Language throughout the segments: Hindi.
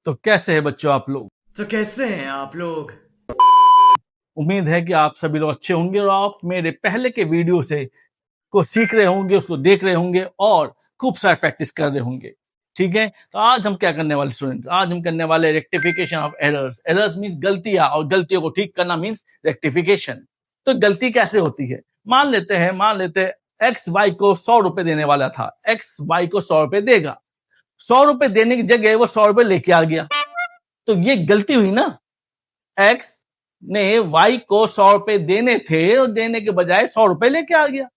तो कैसे है बच्चों आप लोग? तो कैसे हैं आप लोग? उम्मीद है कि आप सभी लोग अच्छे होंगे और आप मेरे पहले के वीडियो से को सीख रहे होंगे, उसको देख रहे होंगे और खूब सारा प्रैक्टिस कर रहे होंगे। ठीक है, तो आज हम क्या करने वाले स्टूडेंट्स, आज हम करने वाले rectification of errors. Errors means गलतियां और गलतियों को ठीक करना मींस रेक्टिफिकेशन। तो गलती कैसे होती है? मान लेते हैं एक्स वाई को 100 रुपए देने वाला था, एक्स वाई को 100 रुपए देगा। 100 रुपए देने की जगह वो 100 रुपए लेके आ गया, तो ये गलती हुई ना। एक्स ने वाई को 100 रुपए देने थे और देने के बजाय 100 रुपए लेके आ गया।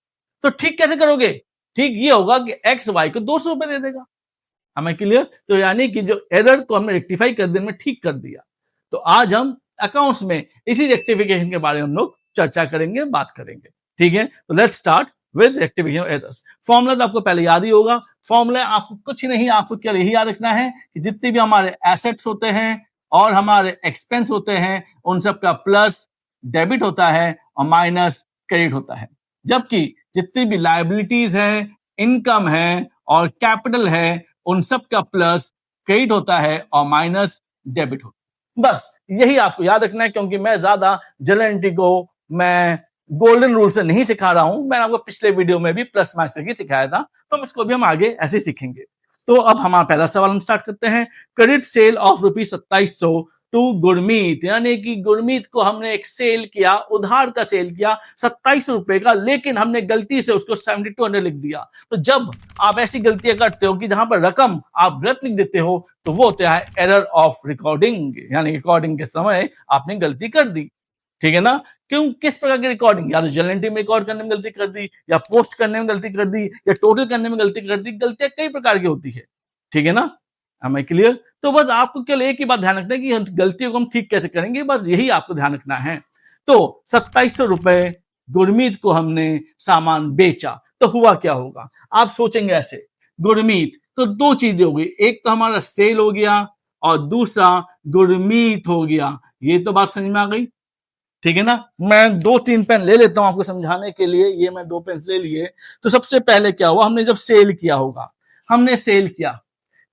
तो ठीक कैसे करोगे? ठीक ये होगा कि एक्स वाई को 200 रुपए दे देगा। हमें क्लियर? तो यानी कि जो एरर को हमने रेक्टिफाई कर देने में ठीक कर दिया। तो आज हम अकाउंट्स में इसी रेक्टिफिकेशन के बारे में हम लोग चर्चा करेंगे, बात करेंगे। ठीक है, तो let's start with rectification errors. Formula तो आपको पहले याद ही होगा। फॉर्मूला आपको कुछ नहीं, आपको क्या यही याद रखना है कि जितने भी हमारे एसेट्स होते हैं और हमारे एक्सपेंस होते हैं, उन सब का प्लस डेबिट होता है और माइनस क्रेडिट होता है। जबकि जितनी भी लायबिलिटीज है, इनकम है और कैपिटल है, उन सब का प्लस क्रेडिट होता है और माइनस डेबिट होता है। बस यही आपको याद रखना है, क्योंकि मैं ज्यादा जनरल एंट्री को मैं गोल्डन रूल से नहीं सिखा रहा हूं। मैंने आपको पिछले वीडियो में भी प्लस माइनस करके सिखाया था, तो इसको भी हम आगे ऐसे सीखेंगे। तो अब हमारा पहला सवाल हम स्टार्ट करते हैं। Credit sale of rupees 2700 to Gurmeet, यानी कि गुरमीत को हमने एक सेल किया, उधार का सेल किया 27 रुपए का, लेकिन हमने गलती से उसको 7200 लिख दिया। तो जब आप ऐसी गलतियां करते हो कि जहां पर रकम आप गलत लिख देते हो, तो वो होता है एरर ऑफ रिकॉर्डिंग, यानी रिकॉर्डिंग के समय आपने गलती कर दी। ठीक है ना? क्यों, किस प्रकार की रिकॉर्डिंग? या तो जनरल एंट्री में रिकॉर्ड करने में गलती कर दी, या पोस्ट करने में गलती कर दी, या टोटल करने में गलती कर दी। गलतियां कई प्रकार की होती है। ठीक है ना? हमें क्लियर? तो बस आपको केवल एक ही बात ध्यान रखना है कि गलतियों को हम ठीक कैसे करेंगे, बस यही आपको ध्यान रखना है। तो 2700 रुपए गुरमीत को हमने सामान बेचा, तो हुआ क्या होगा? आप सोचेंगे ऐसे, गुरमीत तो दो चीजें हो गई, एक तो हमारा सेल हो गया और दूसरा गुरमीत हो गया। ये तो बात समझ में आ गई। ठीक है ना? मैं 2-3 पेन ले लेता हूं आपको समझाने के लिए। ये मैं 2 पेन ले लिए। तो सबसे पहले क्या हुआ, हमने जब सेल किया होगा, हमने सेल किया,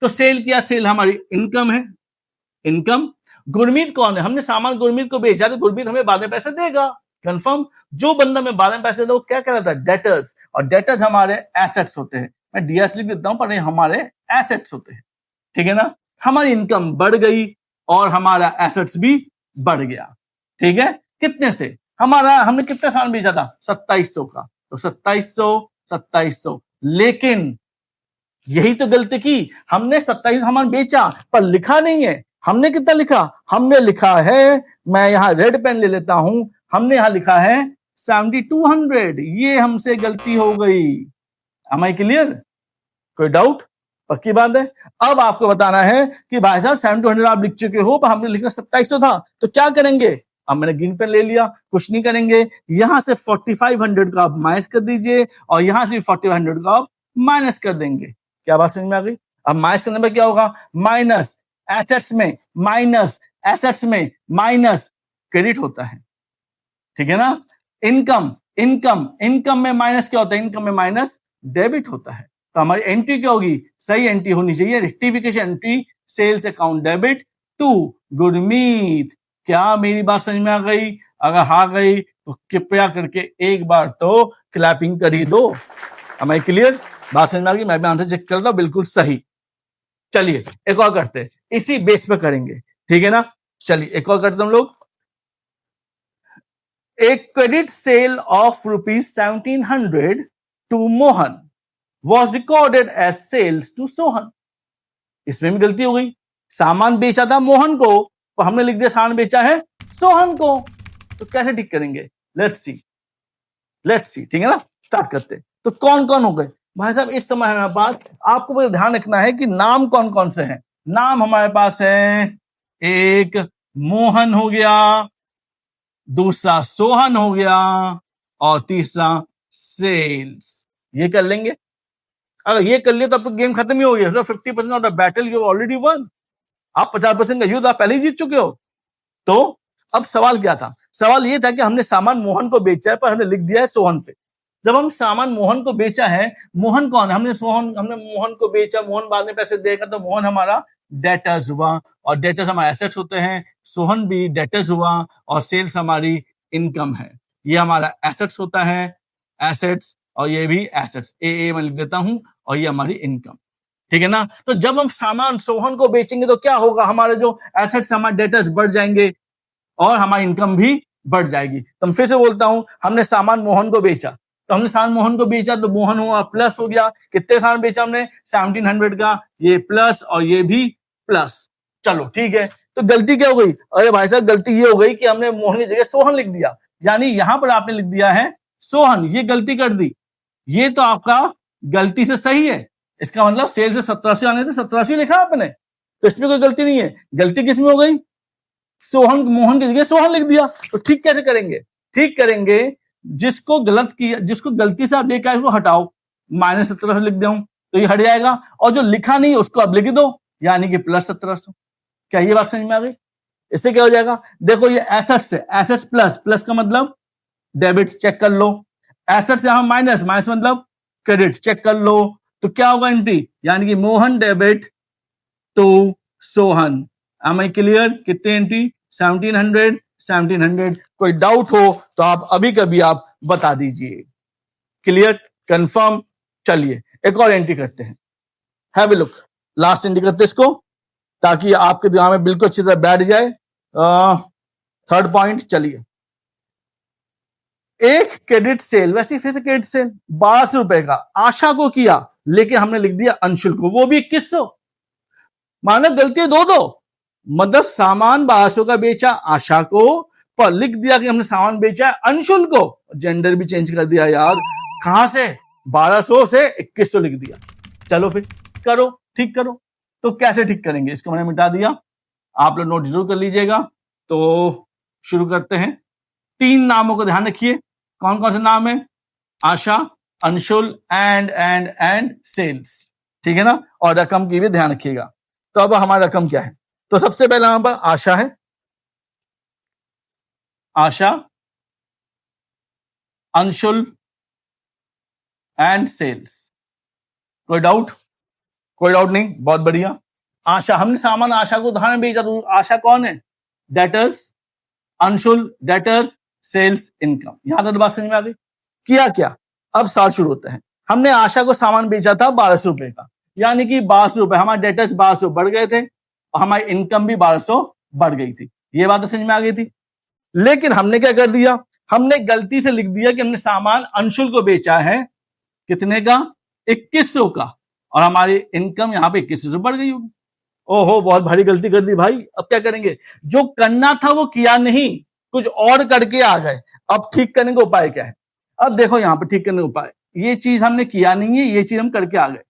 तो सेल किया, सेल हमारी इनकम है, इनकम। गुरमीत कौन है? हमने सामान गुरमीत को बेचा, तो गुरमीत हमें बाद में पैसे देगा, कंफर्म। जो बंदा में बाद में पैसे दे वो क्या कहलाता है? डेटर्स। और डेटर्स हमारे एसेट्स होते हैं। मैं डीएस लिख देता हूं, पर हमारे एसेट्स होते हैं। ठीक है ना? हमारी इनकम बढ़ गई और हमारा एसेट्स भी बढ़ गया। ठीक है? कितने से? हमने कितना सामान बेचा था? 2700 का। तो 2700, लेकिन यही तो गलती की, हमने 27 सामान बेचा पर लिखा नहीं है। हमने कितना लिखा? हमने लिखा है, मैं यहां रेड पेन ले लेता हूं, हमने यहां लिखा है 7200। ये हमसे गलती हो गई। Am I clear? कोई डाउट? पक्की बात है। अब आपको बताना है कि भाई साहब 7200 आप लिख चुके हो, पर हमने लिखा 2700 था, तो क्या करेंगे? अब मैंने ग्रीन पेन ले लिया, कुछ नहीं करेंगे। यहां से 4500 का आप माइनस कर दीजिए और यहां से 4500 का आप माइनस कर देंगे। क्या बात समझ में आ गई? अब माइनस करने में क्या होगा? माइनस एसेट्स में माइनस, एसेट्स में माइनस क्रेडिट होता है। ठीक है ना? इनकम, इनकम में माइनस क्या होता है? इनकम में माइनस डेबिट होता है। तो हमारी एंट्री क्या होगी? सही एंट्री होनी चाहिए, rectification entry, sales account debit to Gurmeet. क्या मेरी बात समझ में आ गई? अगर हाँ गई तो कृपया करके एक बार तो क्लैपिंग कर ही दो। Am I clear? बात समझ में आ गई? मैं भी आंसर चेक कर रहा हूं, बिल्कुल सही। चलिए एक और करते हैं, इसी बेस पे करेंगे। ठीक है ना? चलिए एक और करते हम लोग। एक credit sale of rupees 1700 to Mohan was recorded as sales to Sohan. इसमें भी गलती हो गई। सामान बेचा था मोहन को, तो हमने लिख दिया सामान बेचा है सोहन को। तो कैसे ठीक करेंगे? Let's see. ठीक है ना? स्टार्ट करते हैं। तो कौन कौन हो गए भाई साहब? इस समय हमारे पास, आपको बस ध्यान रखना है कि नाम कौन कौन से हैं। नाम हमारे पास है, एक मोहन हो गया, दूसरा सोहन हो गया और तीसरा सेल्स। ये कर लेंगे। अगर ये कर लिया तो अब तो गेम खत्म ही हो गया। 50% of the battle you already one. आप 50% का युद्ध आप पहले ही जीत चुके हो। तो अब सवाल क्या था? सवाल ये था कि हमने सामान मोहन को बेचा है, पर हमने लिख दिया है सोहन पे। जब हम सामान मोहन को बेचा है, मोहन कौन है? हमने मोहन को बेचा, मोहन बाद में पैसे देगा, तो मोहन हमारा डेटर्स हुआ, और डेटर्स हमारे एसेट्स होते हैं, सोहन भी डेटर्स हुआ, और सेल्स हमारी इनकम है। ये हमारा एसेट्स होता है, एसेट्स, और ये भी एसेट्स, ए मैं लिख देता हूं, और ये हमारी इनकम, ठीक है ना। तो जब हम सामान सोहन को बेचेंगे तो क्या होगा, हमारे जो एसेट्स हमारे डेटर्स बढ़ जाएंगे और हमारी इनकम भी बढ़ जाएगी। तो मैं फिर से बोलता हूं, हमने सामान मोहन को बेचा, तो हमने सामान मोहन को बेचा तो मोहन हुआ प्लस हो गया, कितने सामान बेचा हमने 1700 का, ये प्लस और ये भी प्लस। चलो ठीक है, तो गलती क्या हो गई, अरे भाई साहब गलती ये हो गई कि हमने मोहन की जगह सोहन लिख दिया, यानी यहां पर आपने लिख दिया है सोहन, ये गलती कर दी। ये तो आपका गलती से सही है, इसका मतलब सेल से 1700 आने थे, 1700 लिखा आपने, तो इसमें कोई गलती नहीं है। गलती किसमें हो गई, सोहन, मोहन की जगह सोहन लिख दिया। तो ठीक कैसे करेंगे, ठीक करेंगे, जिसको गलत किया, जिसको गलती से आप लेकर आए उसको हटाओ, -1700 लिख दूं तो ये हट जाएगा, और जो लिखा नहीं उसको अब लिख दो, यानी कि +1700। क्या ये बात समझ में आ गई? इससे क्या हो जाएगा, देखो ये एसेट्स है, एसेट्स प्लस, प्लस का मतलब डेबिट, चेक कर लो, एसेट्स यहां माइनस, माइनस मतलब क्रेडिट, चेक कर लो। तो क्या होगा एंट्री, यानी कि Mohan debit to Sohan. Am I clear? कितने एंट्री, 1700, 1700। कोई डाउट हो तो आप अभी कभी आप बता दीजिए। Clear, confirm? चलिए एक और एंट्री करते हैं, have a look, last entry करते हैं इसको, ताकि आपके दिमाग में बिल्कुल अच्छी तरह बैठ जाए। थर्ड पॉइंट, चलिए, एक क्रेडिट सेल, वैसे फिर से क्रेडिट सेल 1200 रुपए का आशा को किया, लेकिन हमने लिख दिया अंशुल को, वो भी 2100। मानक गलती दो, मतलब सामान 1200 का बेचा आशा को, पर लिख दिया कि हमने सामान बेचा है अंशुल को, जेंडर भी चेंज कर दिया यार, कहां से 1200 से 2100 लिख दिया। चलो फिर करो, ठीक करो। तो कैसे ठीक करेंगे, इसको मैंने मिटा दिया, आप लोग नोट जरूर कर लीजिएगा। तो शुरू करते हैं, 3 नामों को ध्यान रखिए, कौन कौन से नाम है, आशा, अंशुल एंड सेल्स, ठीक है ना, और रकम की भी ध्यान रखिएगा। तो अब हमारा रकम क्या है, तो सबसे पहला हमारे पास आशा है, आशा, अंशुल एंड सेल्स। कोई डाउट? कोई डाउट नहीं, बहुत बढ़िया। आशा, हमने सामान आशा को उदाहरण भेजा, तो आशा कौन है, debtors, Anshul debtors, sales income. यहां तक बात समझ में आ गई? किया क्या, अब साल शुरू होता है। हमने आशा को सामान बेचा था 1200 रुपए का, यानी कि 1200 रुपए, हमारे डेटर्स 1200 बढ़ गए थे और हमारी इनकम भी 1200 बढ़ गई थी। ये बात तो समझ में आ गई थी। लेकिन हमने क्या कर दिया, हमने गलती से लिख दिया कि हमने सामान अंशुल को बेचा है, कितने का, 2100 का, और हमारी इनकम यहां पे 2100 से बढ़ गई होगी। ओहो, बहुत भारी गलती कर दी भाई, अब क्या करेंगे, जो करना था वो किया नहीं, कुछ और करके आ गए। अब ठीक करने का उपाय क्या है, अब देखो यहां पे ठीक करने का उपाय, ये चीज हमने किया नहीं है, ये चीज हम करके आ गए।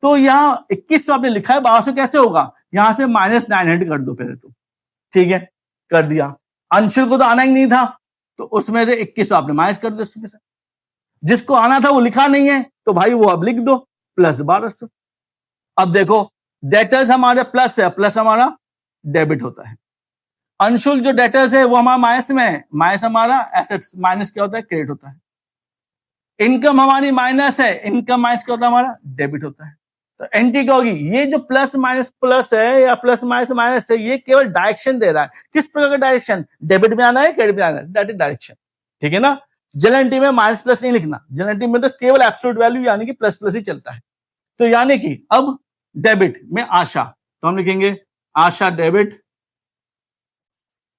तो यहाँ 2100 आपने लिखा है, 1200 कैसे होगा, यहां से -900 कर दो पहले तो, ठीक है, कर दिया। अंशुल को तो आना ही नहीं था, तो उसमें से 2100 आपने माइनस कर दो उसमें से, जिसको आना था वो लिखा नहीं है, तो भाई वो अब लिख दो +1200। अब देखो डेटर्स हमारे प्लस है, प्लस हमारा डेबिट होता है, अंशुल जो डेटर्स है वो हमारा माइनस में है, माइनस हमारा एसेट्स, माइनस क्या होता है, क्रेडिट होता है। इनकम हमारी माइनस है, इनकम माइनस क्या होता है, हमारा डेबिट होता है। तो एंट्री क्या होगी, ये जो प्लस माइनस प्लस है या प्लस माइनस माइनस है, ये केवल डायरेक्शन दे रहा है, किस प्रकार का डायरेक्शन, डेबिट में आना है, क्रेडिट में आना है, दैट इज डायरेक्शन, ठीक है ना। जनरल एंट्री में माइनस प्लस नहीं लिखना, जनरल एंट्री में तो केवल एब्सोल्यूट वैल्यू यानी कि प्लस प्लस ही चलता है। तो यानी कि अब डेबिट में आशा, तो हम लिखेंगे आशा डेबिट,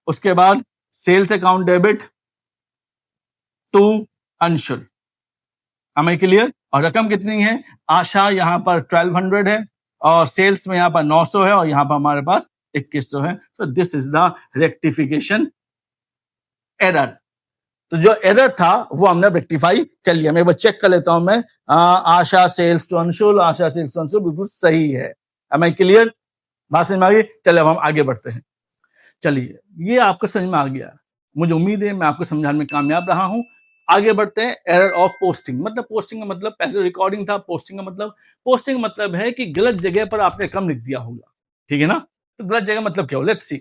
उसके बाद sales account debit to Anshul. हमें क्लियर? और रकम कितनी है, आशा यहां पर 1200 है, और सेल्स में यहां पर 900 है, और यहां पर हमारे पास 2100 है। तो this is the rectification error. तो जो एरर था वो हमने रेक्टिफाई कर लिया। मैं चेक कर लेता हूं मैं, Asha sales to Anshul, Asha sales to Anshul बिल्कुल सही है। हमें क्लियर, बात समझ में आ गई? चलिए अब हम आगे बढ़ते हैं। चलिए, ये आपको समझ में आ गया, मुझे उम्मीद है मैं आपको समझाने में कामयाब रहा हूं। आगे बढ़ते हैं, एरर ऑफ पोस्टिंग। मतलब पोस्टिंग का मतलब, पहले रिकॉर्डिंग था, पोस्टिंग का मतलब है कि गलत जगह पर आपने रकम लिख दिया होगा, ठीक है ना। तो गलत जगह मतलब क्या हो, लेट्स सी,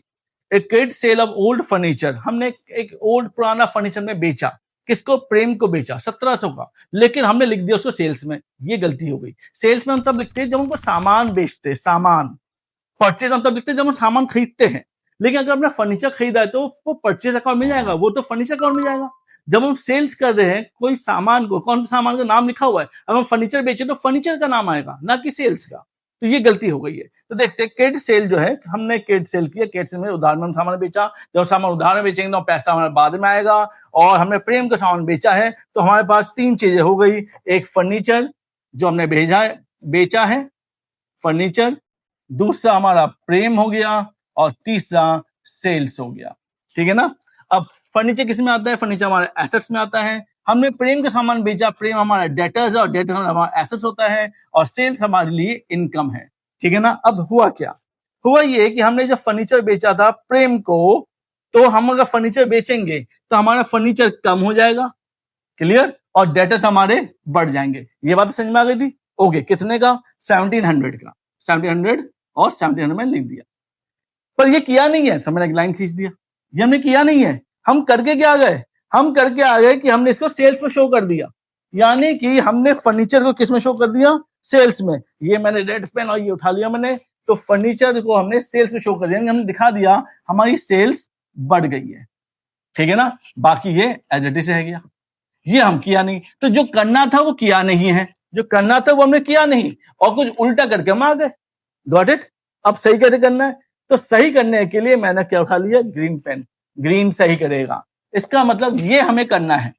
एक credit sale of old furniture, हमने एक ओल्ड पुराना फर्नीचर में बेचा, किसको, प्रेम को बेचा 1700 का, लेकिन हमने लिख दिया उसको सेल्स में, ये गलती हो गई। सेल्स में हम तब लिखते हैं जब हमको सामान बेचते, सामान, परचेज हम तब लिखते हैं जब हम सामान खरीदते हैं, लेकिन अगर आपने फर्नीचर खरीदा है तो वो परचेज अकाउंट में जाएगा, वो तो फर्नीचर अकाउंट में जाएगा। जब हम सेल्स कर रहे हैं कोई सामान को, कौन सा सामान का नाम लिखा हुआ है, अगर हम फर्नीचर बेचे तो फर्नीचर का नाम आएगा, ना कि सेल्स का। तो ये गलती हो गई है। तो देखते हैं केड सेल जो है, हमने केड सेल किया, केड सेल में उधार में हम सामान बेचा, जब सामान उधार में बेचेंगे तो पैसा हमारे बाद में आएगा। और हमने प्रेम का सामान बेचा है तो हमारे पास तीन चीजें हो गई, एक फर्नीचर जो हमने बेचा है फर्नीचर, दूसरा हमारा प्रेम हो गया, और तीसरा सेल्स हो गया। ठीक है ना। अब फर्नीचर किस में आता है, फर्नीचर हमारे एसेट्स में आता है। हमने प्रेम का सामान बेचा, प्रेम हमारा डेटर्स है और डेटर हमारा एसेट्स होता है, और सेल्स हमारे लिए इनकम है। ठीक है ना। अब हुआ क्या, हुआ ये कि हमने जब फर्नीचर बेचा था प्रेम को, तो हम अगर फर्नीचर बेचेंगे तो हमारा फर्नीचर कम हो जाएगा, क्लियर, और डेटर्स हमारे बढ़ जाएंगे। ये बात समझ में आ गई थी। ओके, कितने का, 1700 का, 1700 और 1700 में लिख दिया। पर ये किया नहीं है, तो मैंने एक लाइन खींच दिया, ये हमने किया नहीं है। हम करके क्या गए, हम करके आ गए कि हमने इसको सेल्स में शो कर दिया, यानी कि हमने फर्नीचर को किस में शो कर दिया, सेल्स में। ये मैंने रेड पेन और ये उठा लिया मैंने, तो फर्नीचर को हमने सेल्स में शो कर दिया, हमने दिखा दिया हमारी सेल्स बढ़ गई है। ठीक है ना। बाकी ये एज इट इज रह गया, ये हम किया नहीं। तो जो करना था वो किया नहीं है, जो करना था वो हमने किया नहीं, और कुछ उल्टा करके हम आ गए। Got it. अब सही कैसे करना है, तो सही करने के लिए मैंने क्या उठा लिया, ग्रीन पेन। ग्रीन सही करेगा, इसका मतलब ये हमें करना है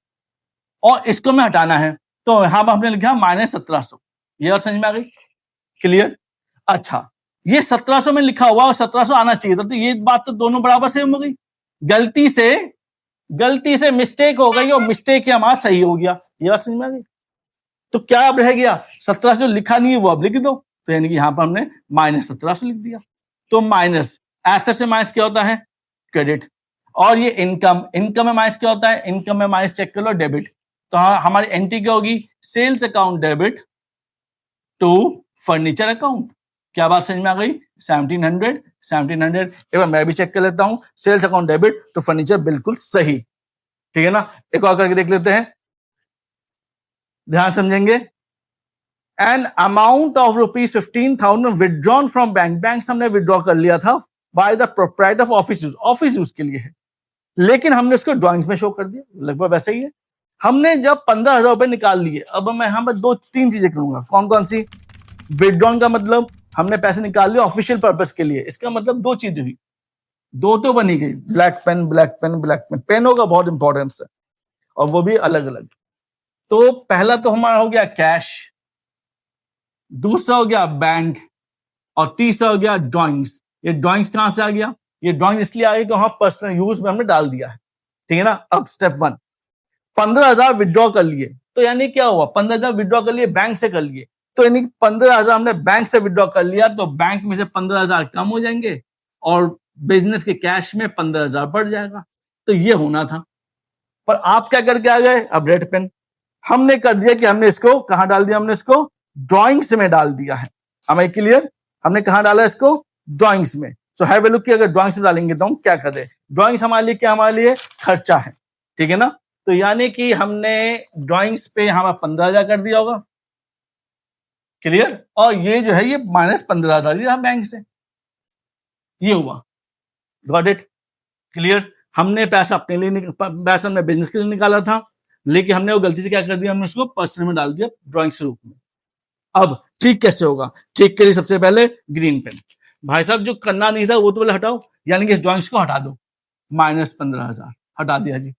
और इसको में हटाना है। तो यहां पर हमने लिखा -1700, ये और समझ में आ गई, क्लियर। अच्छा, ये 1700 में लिखा हुआ और 1700 आना चाहिए था, तो ये बात तो दोनों बराबर सेम हो गई। गलती से मिस्टेक हो गई और मिस्टेक हमारा सही हो गया, ये बात समझ में आ गई। तो क्या अब रह गया, 1700 जो लिखा नहीं है वो अब लिख दो, तो यानी कि यहां पर हमने -1700 लिख दिया। तो माइनस, एसेट से माइनस क्या होता है, क्रेडिट। और ये इनकम, इनकम में माइनस क्या होता है, इनकम में माइनस चेक कर लो, डेबिट। तो हमारी एंट्री क्या होगी, sales account debit to furniture account. क्या बात समझ में आ गई, 1700। एक बार मैं भी चेक कर लेता हूं, सेल्स अकाउंट डेबिट तो फर्नीचर, बिल्कुल सही। ठीक है ना। एक और करके देख लेते हैं, ध्यान समझेंगे। An amount of ₹15,000 withdrawn from bank से हमने विदड्रॉ कर लिया था by the proprietor of office use के लिए है, लेकिन हमने उसको ड्राइंग्स में शो कर दिया, लगभग वैसे ही है। हमने जब 15,000 रुपए निकाल लिए, अब मैं यहां पर दो तीन चीजें करूंगा, कौन कौन सी। विदड्रॉन का मतलब हमने पैसे निकाल लिए ऑफिशियल पर्पस के लिए, इसका मतलब दो चीजें हुई, दो तो बनी गई, black pen black pen black pen, पेनों का बहुत इंपॉर्टेंस है और वो भी अलग अलग। तो पहला तो हमारा हो गया कैश, दूसरा हो गया बैंक, और तीसरा हो गया ड्राइंग्स। ये ड्राइंग्स कहां से आ गया, ये ड्राइंग इसलिए आ गई कि वहां पर्सनल यूज में हमने डाल दिया है। ठीक है ना। अब स्टेप 1, 15,000 विड्रॉ कर लिए, तो यानी क्या हुआ, 15,000 विड्रॉ कर लिए, बैंक से कर लिए, तो यानी 15,000 हमने बैंक से विड्रॉ कर लिया, तो बैंक में से 15,000 कम हो जाएंगे और बिजनेस के कैश में 15,000 बढ़ जाएगा। तो ये होना था, पर आप क्या करके आ गए, अब रेड पेन हमने कर दिया कि हमने इसको कहां डाल दिया, हमने इसको ड्राइंग्स में डाल दिया है। हमें क्लियर, हमने कहां डाला इसको, ड्राइंग्स में। सो हैव ए लुक कि अगर ड्राइंग्स में डालेंगे तो हम क्या करें, ड्राइंग्स हमारे लिए क्या, हमारे लिए खर्चा है। ठीक है ना। तो यानी कि हमने ड्राइंग्स पे यहां पर 15,000 कर दिया होगा, क्लियर। और ये जो है ये -15,000 रहा बैंक से, ये हुआ। Got it, clear. हमने पैसा अपने लिए, पैसा हमने बिजनेस के लिए निकाला था, लेकिन हमने वो गलती से क्या कर दिया, हमने उसको पर्सनल में डाल दिया ड्राइंग्स के रूप में। अब ठीक कैसे होगा, ठीक के लिए सबसे पहले ग्रीन पेन। भाई साहब जो करना नहीं था वो तो पहले हटाओ, यानी कि इस ड्राइंग्स को हटा दो, -15,000 हटा दिया जी।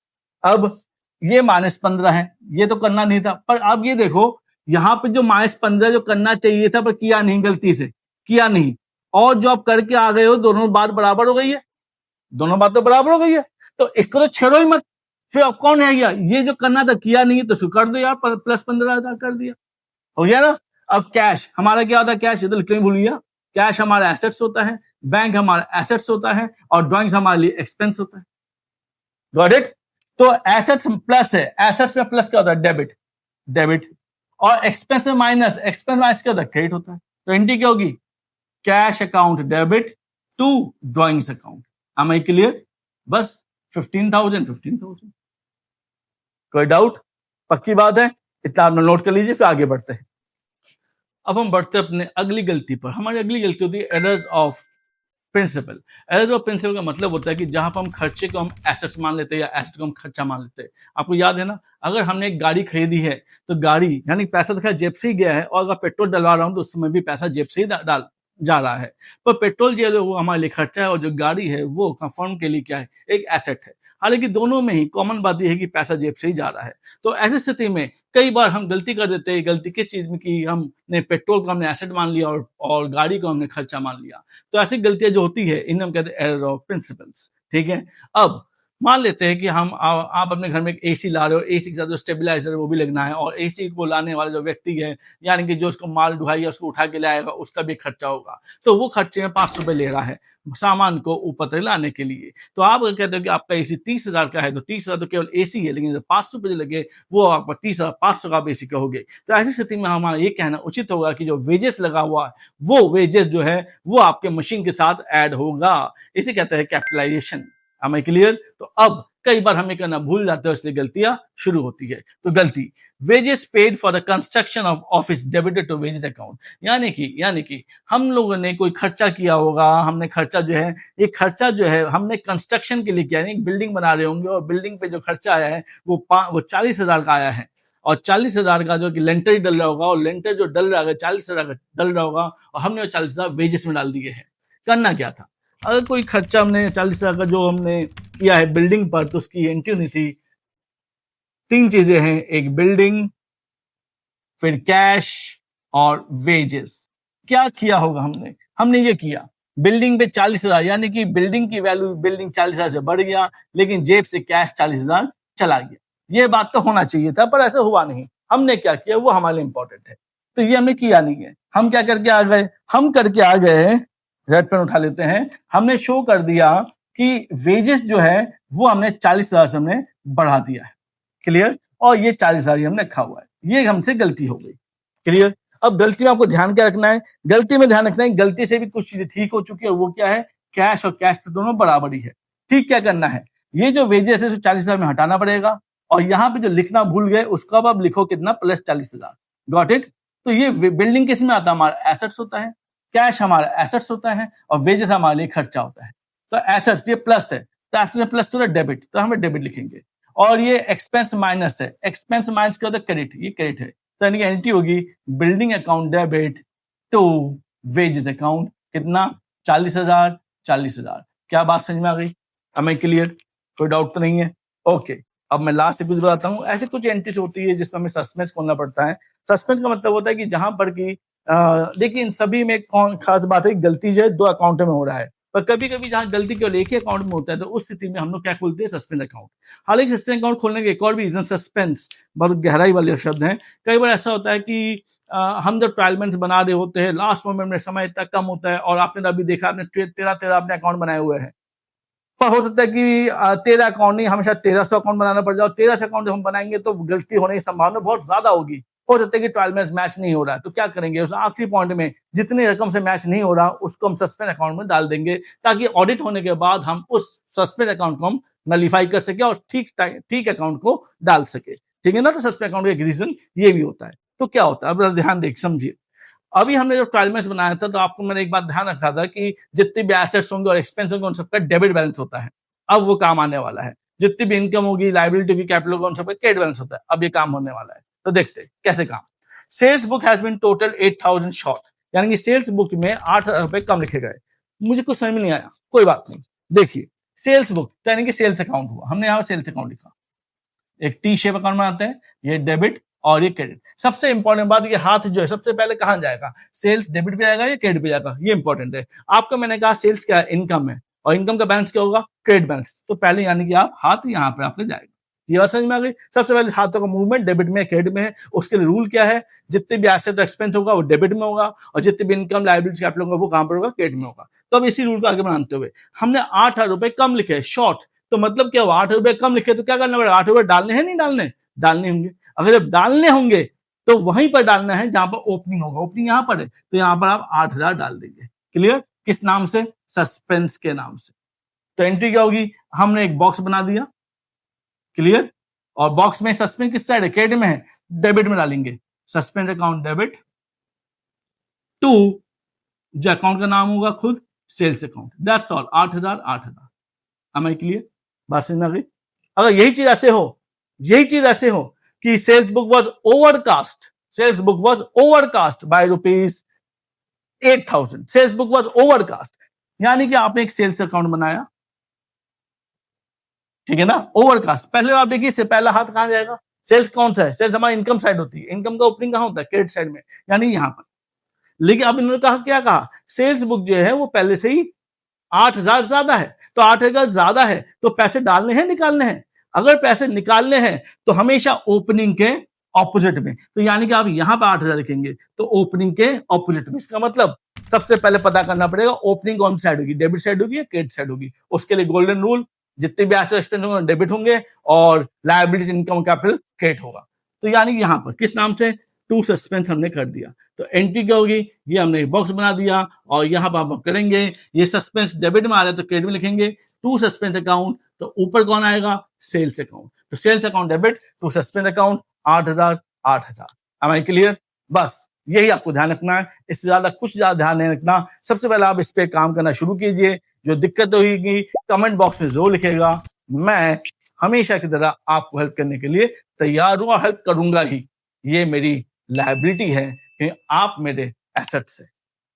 अब ये -15 है, ये तो करना नहीं था, पर अब ये देखो यहां पे जो -15 जो करना चाहिए था पर किया नहीं, गलती से किया नहीं, और जो आप करके आ गए हो, दोनों बात बराबर हो गई है, दोनों बात तो बराबर हो गई है, तो इसको तो छेड़ो ही मत। फिर अब कौन है गया, ये जो करना था किया नहीं तो इसको कर दो यार, +15,000 कर दिया, हो गया ना। अब कैश हमारा क्या होता है, कैश ये तो लिखने भूल गया, कैश हमारा एसेट्स होता है, बैंक हमारा एसेट्स होता है, और ड्राइंग्स हमारे लिए एक्सपेंस होता है। Got it. तो एसेट्स प्लस है, एसेट्स में प्लस क्या होता है, डेबिट, डेबिट, और एक्सपेंस में माइनस, एक्सपेंस माइनस क्या होता है, क्रेडिट होता है। तो एंट्री क्या होगी, cash account debit to drawings account. am I clear, बस 15,000। कोई डाउट, पक्की बात है, इतना आप नोट कर लीजिए, फिर आगे बढ़ते हैं। अब हम बढ़ते हैं अपने अगली गलती पर। हमारी अगली गलती होती है errors of principle. Error of principle का मतलब होता है कि जहां पर हम खर्चे को हम एसेट्स मान लेते हैं या एसेट को हम खर्चा मान लेते हैं। आपको याद है ना, अगर हमने एक गाड़ी खरीदी है तो गाड़ी यानी पैसा तो खैर जेब से ही गया है, और अगर पेट्रोल डलवा रहा हूं तो उसमें भी पैसा जेब से ही डाल जा रहा है। पर पेट्रोल जो है वो हमारे लिए खर्चा है, और जो गाड़ी है वो फर्म के लिए क्या है, एक एसेट है। हालांकि दोनों में ही कॉमन बात यह है कि पैसा जेब से ही जा रहा है। तो ऐसी स्थिति में कई बार हम गलती कर देते हैं। गलती किस चीज में की, हमने पेट्रोल को हमने एसेट मान लिया और गाड़ी को हमने खर्चा मान लिया। तो ऐसी गलतियां जो होती है इन्हें हम कहते हैं एरर ऑफ प्रिंसिपल्स। ठीक है, अब मान लेते हैं कि आप अपने घर में एक एसी ला रहे हो, एसी के साथ जो स्टेबलाइजर वो भी लगना है, और एसी को लाने वाला जो व्यक्ति है यानी कि जो उसको माल ढुलाई या उसको उठा के लाएगा उसका भी खर्चा होगा। तो वो खर्चे में 500 रुपए ले रहा है सामान को ऊपर तक लाने के लिए। तो आप अगर कहते हो कि आपका एसी 30,000 का है तो 30,000 तो केवल एसी है, लेकिन जब 500 रुपए लगे वो आपका 30,500 का आप एसी कहोगे। तो ऐसी स्थिति में हमारा ये कहना उचित होगा कि जो वेजेस लगा हुआ है वो वेजेस जो है वो आपके मशीन के साथ ऐड होगा। इसे कहते हैं कैपिटलाइजेशन। am I clear? तो अब कई बार हमें करना भूल जाते हैं, इसलिए गलतियां शुरू होती है। तो गलती, wages paid for the construction of office debited to wages account. यानी कि हम लोगों ने कोई खर्चा किया होगा, हमने खर्चा जो है ये खर्चा जो है हमने कंस्ट्रक्शन के लिए किया, यानी बिल्डिंग बना रहे होंगे और बिल्डिंग पे जो खर्चा आया है वो 40,000 का आया है, और 40,000 का जो कि लेंटर ही डल रहा होगा, और लेंटर जो डल रहा है 40,000 का डल रहा होगा, और हमने वो 40,000 वेजेस में डाल दिए हैं। करना क्या था, अगर कोई खर्चा हमने 40,000 का जो हमने किया है बिल्डिंग पर, तो उसकी एंट्री नहीं थी। 3 चीजें हैं, एक बिल्डिंग, फिर कैश और वेजेस। क्या किया होगा हमने ये किया, बिल्डिंग पे 40,000 यानी कि बिल्डिंग की वैल्यू बिल्डिंग 40,000 से बढ़ गया, लेकिन जेब से कैश 40,000 चला गया। ये बात तो होना चाहिए था, पर ऐसा हुआ नहीं। हमने क्या किया वो हमारे लिए इंपॉर्टेंट है। तो ये हमने किया नहीं है। हम क्या करके आ गए, हम करके आ गए, रेड पेन उठा लेते हैं, हमने शो कर दिया कि वेजेस जो है वो हमने 40,000 से हमने बढ़ा दिया है। क्लियर? और ये 40,000 हमने रखा हुआ है, ये हमसे गलती हो गई। क्लियर? अब गलती में आपको ध्यान क्या रखना है, गलती में ध्यान रखना है गलती से भी कुछ चीजें ठीक हो चुकी है, वो क्या है, कैश और कैश तो दोनों बराबर ही है। ठीक क्या करना है, ये जो वेजेस है 40,000 में हटाना पड़ेगा, और यहाँ पे जो लिखना भूल गए उसका अब आप लिखो कितना, प्लस 40,000। Got it? तो ये बिल्डिंग किस में आता है, हमारा एसेट्स होता है, कैश हमारा एसेट्स होता है, और वेजेस हमारे लिए खर्चा होता है। तो एसेट्स ये प्लस है, तो एसेट्स में प्लस तो डेबिट, तो हमें डेबिट लिखेंगे। और ये एक्सपेंस माइनस है, एक्सपेंस माइनस क्या होता है, क्रेडिट, ये क्रेडिट है। तो यानी कि एंट्री होगी building account debit to wages account, कितना, 40,000 40,000। क्या बात समझ में आ गई? अब मैं क्लियर, कोई डाउट तो नहीं है? ओके, अब मैं लास्ट से कुछ बताता हूँ। ऐसे कुछ एंट्रीज होती है जिसमें हमें सस्पेंस खोलना पड़ता है। सस्पेंस का मतलब होता है कि जहां पर की लेकिन सभी में कौन खास बात है, गलती जो है 2 अकाउंट में हो रहा है, पर कभी कभी जहां गलती केवल एक ही अकाउंट में होता है, तो उस स्थिति में हम लोग क्या खोलते हैं, सस्पेंस अकाउंट। हालांकि सस्पेंस अकाउंट खोलने के एक और भी रीजन, सस्पेंस बहुत गहराई वाले शब्द हैं। कई बार ऐसा होता है कि हम जब ट्रायल बैलेंस बना रहे होते हैं, लास्ट मोमेंट में समय इतना कम होता है, और आपने अभी देखा, आपने 13 अपने अकाउंट बनाए हुए हैं, पर हो सकता है कि 13 अकाउंट नहीं, हमेशा 1300 अकाउंट बनाना पड़ जाए, 1300 अकाउंट जब हम बनाएंगे तो गलती होने की संभावना बहुत ज्यादा होगी। हो सकता है कि ट्रायल बैलेंस मैच नहीं हो रहा है, तो क्या करेंगे, उस आखिरी पॉइंट में जितनी रकम से मैच नहीं हो रहा उसको हम सस्पेंस अकाउंट में डाल देंगे, ताकि ऑडिट होने के बाद हम उस सस्पेंस अकाउंट को हम नलीफाई कर सके और ठीक अकाउंट को डाल सके। ठीक है ना? तो सस्पेंस अकाउंट का एक रीजन ये भी होता है। तो क्या होता है, अब ध्यान देख समझिए। अभी हमने जो ट्रायल बैलेंस बनाया था, तो आपको मैंने एक बात ध्यान रखा था कि जितने भी एसेट्स होंगे और एक्सपेंस होंगे उन सबका डेबिट बैलेंस होता है। अब वो काम आने वाला है। जितनी भी इनकम होगी, लायबिलिटी होगी, कैपिटल होगा, उन सबका क्रेडिट बैलेंस होता है। अब ये काम होने वाला है, तो देखते हैं कैसे काम। Sales book has been total 8,000 short, यानी कि सेल्स बुक में 8,000 रुपए कम लिखे गए। मुझे कुछ समझ में नहीं आया, कोई बात नहीं। देखिए, सेल्स बुक यानी कि सेल्स अकाउंट हुआ, हमने यहाँ सेल्स अकाउंट लिखा, एक टी शेप अकाउंट बनाते हैं, ये डेबिट और ये क्रेडिट। सबसे इंपॉर्टेंट बात, ये हाथ जो है सबसे पहले कहां जाएगा, सेल्स डेबिट पे जाएगा या क्रेडिट पे जाएगा, ये इंपॉर्टेंट है। आपको मैंने कहा सेल्स क्या है, इनकम है, और इनकम का बैलेंस क्या होगा, क्रेडिट बैलेंस। तो पहले यानी कि आप हाथ यहाँ पे आपके जाएगा। ये बात समझ में आ गई? सबसे पहले हाथों का मूवमेंट डेबिट में क्रेडिट में है। उसके लिए रूल क्या है, जितने भी एसेट एक्सपेंस होगा वो डेबिट में होगा, और जितने भी इनकम लायबिलिटी कैपिटल होगा वो कहां पर होगा, क्रेडिट में होगा। तो अब इसी रूल को आगे बनाते हुए हमने 8,000 रुपए कम लिखे, शॉर्ट। तो मतलब क्या हुआ, 8 रुपए कम लिखे तो क्या करना पड़ेगा, 8 रुपए डालने हैं, नहीं डालने, डालने होंगे। अगर जब डालने होंगे तो वहीं पर डालना है जहां पर ओपनिंग होगा। ओपनिंग यहां पर है, तो यहां पर आप 8,000 डाल देंगे। क्लियर? किस नाम से, सस्पेंस के नाम से। तो एंट्री क्या होगी, हमने एक बॉक्स बना दिया। क्लियर? और बॉक्स में सस्पेंस किस साइड है, क्रेडिट में है, डेबिट में डालेंगे। सस्पेंस अकाउंट डेबिट टू, जो अकाउंट का नाम होगा खुद sales account, that's all. 8,000। Am I clear? बात समझ में आ गई? अगर यही चीज ऐसे हो कि sales book was overcast by ₹8,000, sales book was overcast, यानी कि आपने एक सेल्स अकाउंट बनाया, ठीक है ना, ओवरकास्ट। पहले आप देखिए इससे पहला हाथ कहां जाएगा, सेल्स कौन सा है, सेल्स हमारी इनकम साइड होती है, इनकम का ओपनिंग कहां होता है, क्रेडिट साइड में, यानी यहां पर। लेकिन अब इन्होंने कहा, क्या कहा, सेल्स बुक जो है वो पहले से ही 8,000 ज्यादा है, तो 8,000 ज्यादा है तो पैसे डालने हैं निकालने हैं, अगर पैसे निकालने हैं तो हमेशा ओपनिंग के ऑपोजिट में, तो यानी कि आप यहां पर 8,000 लिखेंगे तो ओपनिंग के ऑपोजिट में। इसका मतलब सबसे पहले पता करना पड़ेगा ओपनिंग कौन साइड होगी, डेबिट साइड होगी या क्रेडिट साइड होगी। उसके लिए गोल्डन रूल, जितने भी एसेट एक्सपेंस होंगे डेबिट होंगे और लायबिलिटीज इनकम कैपिटल क्रेडिट होगा। तो यानी यहां पर किस नाम से, टू सस्पेंस हमने कर दिया, तो एंट्री क्या होगी, ये हमने बॉक्स बना दिया और यहां पर हम करेंगे, ये सस्पेंस डेबिट में आ रहा है तो क्रेडिट में लिखेंगे, टू सस्पेंस अकाउंट, तो ऊपर कौन आएगा, सेल्स अकाउंट, तो sales account debit, to suspense account 8,000। Am I clear? बस यही आपको ध्यान रखना है, इससे ज्यादा कुछ ज्यादा ध्यान नहीं रखना। सबसे पहले आप इस पे काम करना शुरू कीजिए, जो दिक्कत होगी कमेंट बॉक्स में जरूर लिखेगा, मैं हमेशा की तरह आपको हेल्प करने के लिए तैयार हूं और हेल्प करूंगा ही, ये मेरी लायबिलिटी है कि आप मेरे एसेट्स हैं।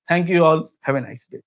Thank you all, have a nice day.